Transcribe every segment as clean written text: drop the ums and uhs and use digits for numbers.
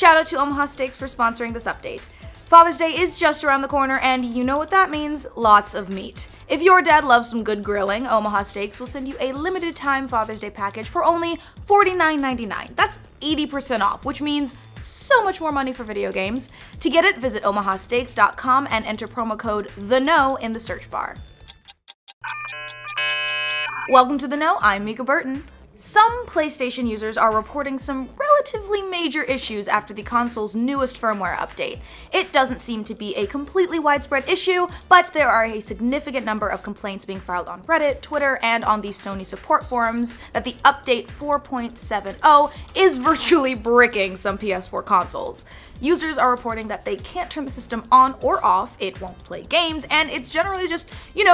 Shout out to Omaha Steaks for sponsoring this update. Father's Day is just around the corner, and you know what that means, lots of meat. If your dad loves some good grilling, Omaha Steaks will send you a limited time Father's Day package for only $49.99. That's 80% off, which means so much more money for video games. To get it, visit omahasteaks.com and enter promo code THEKNOW in the search bar. Welcome to The Know, I'm Mica Burton. Some PlayStation users are reporting some relatively major issues after the console's newest firmware update. It doesn't seem to be a completely widespread issue, but there are a significant number of complaints being filed on Reddit, Twitter, and on the Sony support forums that the update 4.70 is virtually bricking some PS4 consoles. Users are reporting that they can't turn the system on or off, it won't play games, and it's generally just,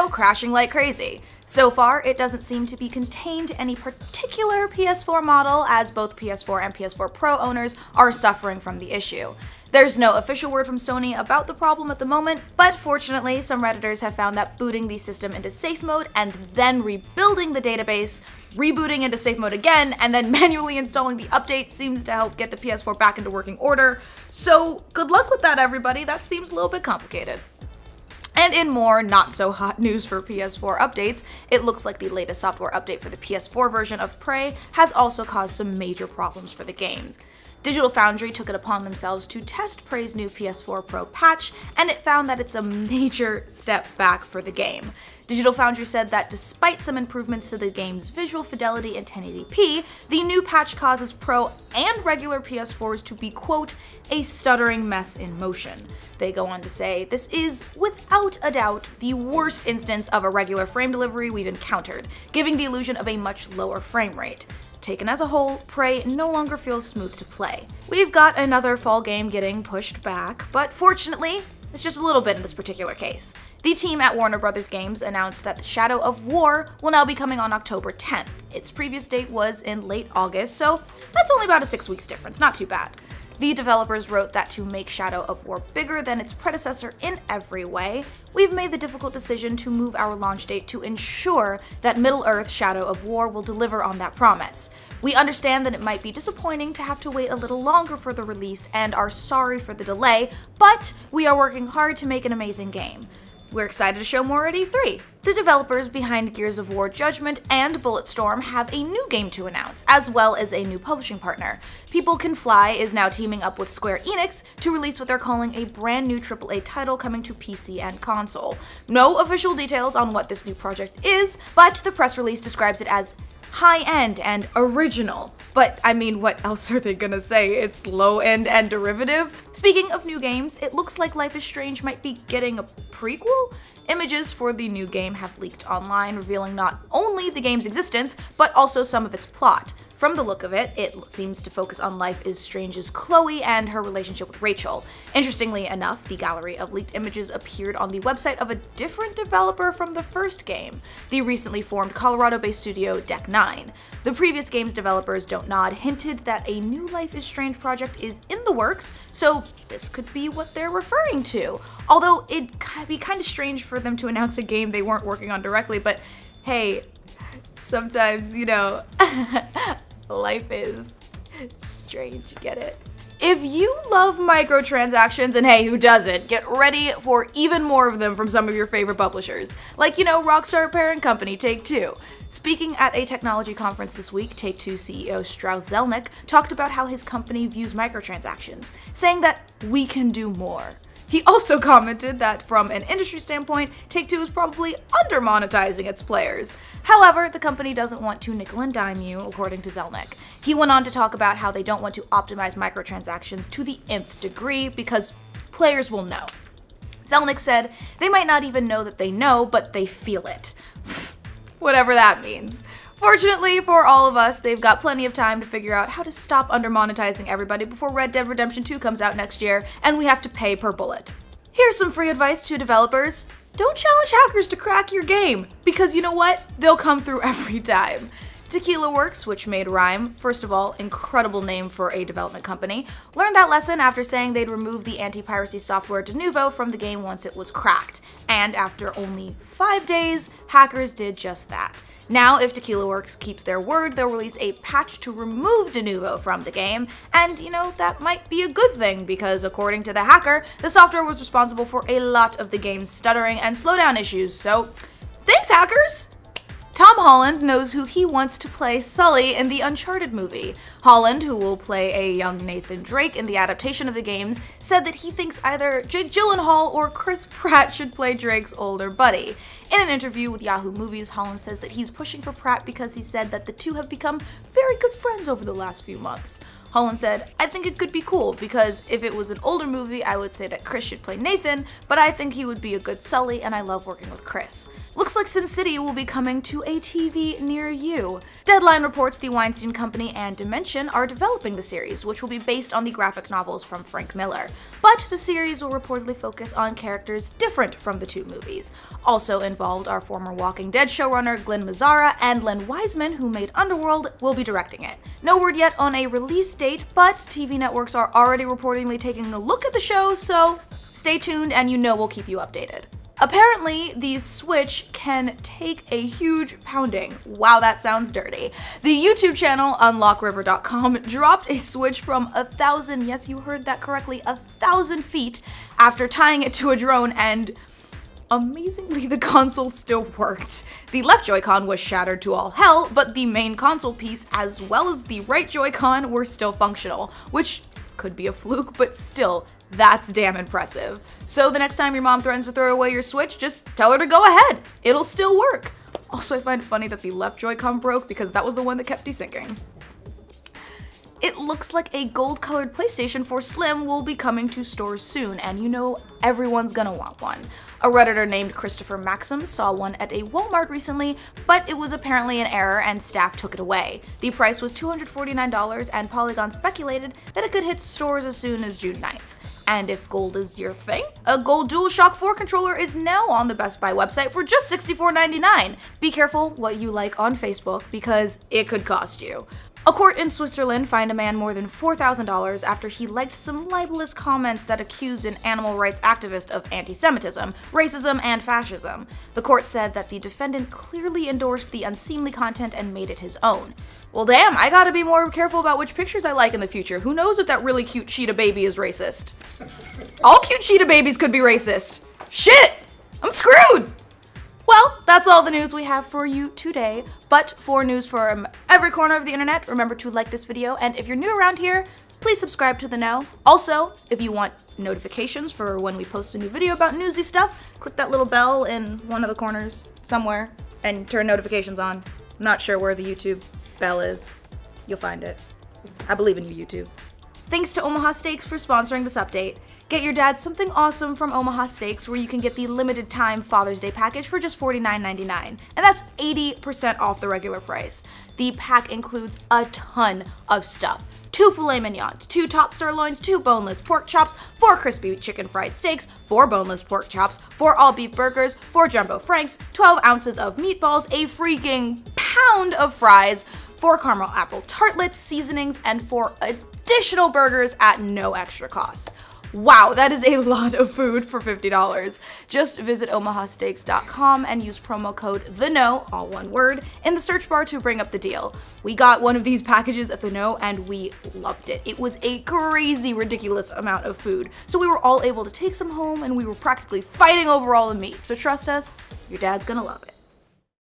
crashing like crazy. So far, it doesn't seem to be contained to any particular PS4 model, as both PS4 and PS4 Pro owners are suffering from the issue. There's no official word from Sony about the problem at the moment, but fortunately, some Redditors have found that booting the system into safe mode and then rebuilding the database, rebooting into safe mode again, and then manually installing the update seems to help get the PS4 back into working order. So good luck with that, everybody. That seems a little bit complicated. And in more not-so-hot news for PS4 updates, it looks like the latest software update for the PS4 version of Prey has also caused some major problems for the games. Digital Foundry took it upon themselves to test Prey's new PS4 Pro patch, and it found that it's a major step back for the game. Digital Foundry said that despite some improvements to the game's visual fidelity in 1080p, the new patch causes Pro and regular PS4s to be, quote, a stuttering mess in motion. They go on to say, this is, without a doubt, the worst instance of a regular frame delivery we've encountered, giving the illusion of a much lower frame rate. Taken as a whole, Prey no longer feels smooth to play. We've got another fall game getting pushed back, but fortunately, it's just a little bit in this particular case. The team at Warner Bros. Games announced that Shadow of War will now be coming on October 10th. Its previous date was in late August, so that's only about a 6 weeks difference, not too bad. The developers wrote that to make Shadow of War bigger than its predecessor in every way, we've made the difficult decision to move our launch date to ensure that Middle-earth Shadow of War will deliver on that promise. We understand that it might be disappointing to have to wait a little longer for the release and are sorry for the delay, but we are working hard to make an amazing game. We're excited to show more at E3. The developers behind Gears of War Judgment and Bulletstorm have a new game to announce, as well as a new publishing partner. People Can Fly is now teaming up with Square Enix to release what they're calling a brand new AAA title coming to PC and console. No official details on what this new project is, but the press release describes it as high-end and original. But I mean, what else are they gonna say? It's low-end and derivative? Speaking of new games, it looks like Life is Strange might be getting a prequel? Images for the new game have leaked online, revealing not only the game's existence, but also some of its plot. From the look of it, it seems to focus on Life is Strange's Chloe and her relationship with Rachel. Interestingly enough, the gallery of leaked images appeared on the website of a different developer from the first game, the recently formed Colorado-based studio Deck 9. The previous game's developers, Don't Nod, hinted that a new Life is Strange project is in the works, so this could be what they're referring to. Although it'd be kind of strange for them to announce a game they weren't working on directly, but hey, sometimes, life is strange, get it? If you love microtransactions, and hey, who doesn't, get ready for even more of them from some of your favorite publishers. Like, Rockstar parent company, Take-Two. Speaking at a technology conference this week, Take-Two CEO Strauss Zelnick talked about how his company views microtransactions, saying that we can do more. He also commented that from an industry standpoint, Take-Two is probably under-monetizing its players. However, the company doesn't want to nickel and dime you, according to Zelnick. He went on to talk about how they don't want to optimize microtransactions to the nth degree because players will know. Zelnick said, they might not even know that they know, but they feel it. Whatever that means. Fortunately for all of us, they've got plenty of time to figure out how to stop under-monetizing everybody before Red Dead Redemption 2 comes out next year, and we have to pay per bullet. Here's some free advice to developers. Don't challenge hackers to crack your game, because you know what? They'll come through every time. Tequila Works, which made Rhyme, first of all, incredible name for a development company, learned that lesson after saying they'd remove the anti-piracy software de novo from the game once it was cracked. And after only 5 days, hackers did just that. Now, if Tequila Works keeps their word, they'll release a patch to remove de novo from the game, and that might be a good thing, because according to the hacker, the software was responsible for a lot of the game's stuttering and slowdown issues, so thanks, hackers! Tom Holland knows who he wants to play Sully in the Uncharted movie. Holland, who will play a young Nathan Drake in the adaptation of the games, said that he thinks either Jake Gyllenhaal or Chris Pratt should play Drake's older buddy. In an interview with Yahoo Movies, Holland says that he's pushing for Pratt because he said that the two have become very good friends over the last few months. Holland said, "I think it could be cool, because if it was an older movie, I would say that Chris should play Nathan, but I think he would be a good Sully, and I love working with Chris." Looks like Sin City will be coming to a TV near you. Deadline reports the Weinstein Company and Dimension are developing the series, which will be based on the graphic novels from Frank Miller. But the series will reportedly focus on characters different from the two movies. Also involved are former Walking Dead showrunner Glenn Mazzara, and Len Wiseman, who made Underworld, will be directing it. No word yet on a release date, but TV networks are already reportedly taking a look at the show, so stay tuned and we'll keep you updated. Apparently, the Switch can take a huge pounding. Wow, that sounds dirty. The YouTube channel UnlockRiver.com dropped a Switch from 1,000, yes, you heard that correctly, 1,000 feet after tying it to a drone, and amazingly, the console still worked. The left Joy-Con was shattered to all hell, but the main console piece, as well as the right Joy-Con, were still functional, which could be a fluke, but still, that's damn impressive. So the next time your mom threatens to throw away your Switch, just tell her to go ahead. It'll still work. Also, I find it funny that the left Joy-Con broke, because that was the one that kept desyncing. It looks like a gold-colored PlayStation 4 Slim will be coming to stores soon, and everyone's gonna want one. A Redditor named Christopher Maxim saw one at a Walmart recently, but it was apparently an error and staff took it away. The price was $249, and Polygon speculated that it could hit stores as soon as June 9th. And if gold is your thing, a gold DualShock 4 controller is now on the Best Buy website for just $64.99. Be careful what you like on Facebook, because it could cost you. A court in Switzerland fined a man more than $4,000 after he liked some libelous comments that accused an animal rights activist of anti-Semitism, racism, and fascism. The court said that the defendant clearly endorsed the unseemly content and made it his own. Well, damn, I gotta be more careful about which pictures I like in the future. Who knows if that really cute cheetah baby is racist? All cute cheetah babies could be racist. Shit! I'm screwed! Well, that's all the news we have for you today, but for news from every corner of the internet, remember to like this video, and if you're new around here, please subscribe to The Know. Also, if you want notifications for when we post a new video about newsy stuff, click that little bell in one of the corners somewhere and turn notifications on. I'm not sure where the YouTube bell is. You'll find it. I believe in you, YouTube. Thanks to Omaha Steaks for sponsoring this update. Get your dad something awesome from Omaha Steaks, where you can get the limited time Father's Day package for just $49.99, and that's 80% off the regular price. The pack includes a ton of stuff. 2 filet mignons, 2 top sirloins, 2 boneless pork chops, 4 crispy chicken fried steaks, 4 boneless pork chops, 4 all beef burgers, 4 jumbo franks, 12 ounces of meatballs, a freaking pound of fries, 4 caramel apple tartlets, seasonings, and 4 additional burgers at no extra cost. Wow, that is a lot of food for $50. Just visit omahasteaks.com and use promo code THEKNOW, all one word, in the search bar to bring up the deal. We got one of these packages at The Know and we loved it. It was a crazy, ridiculous amount of food. So we were all able to take some home and we were practically fighting over all the meat. So trust us, your dad's gonna love it.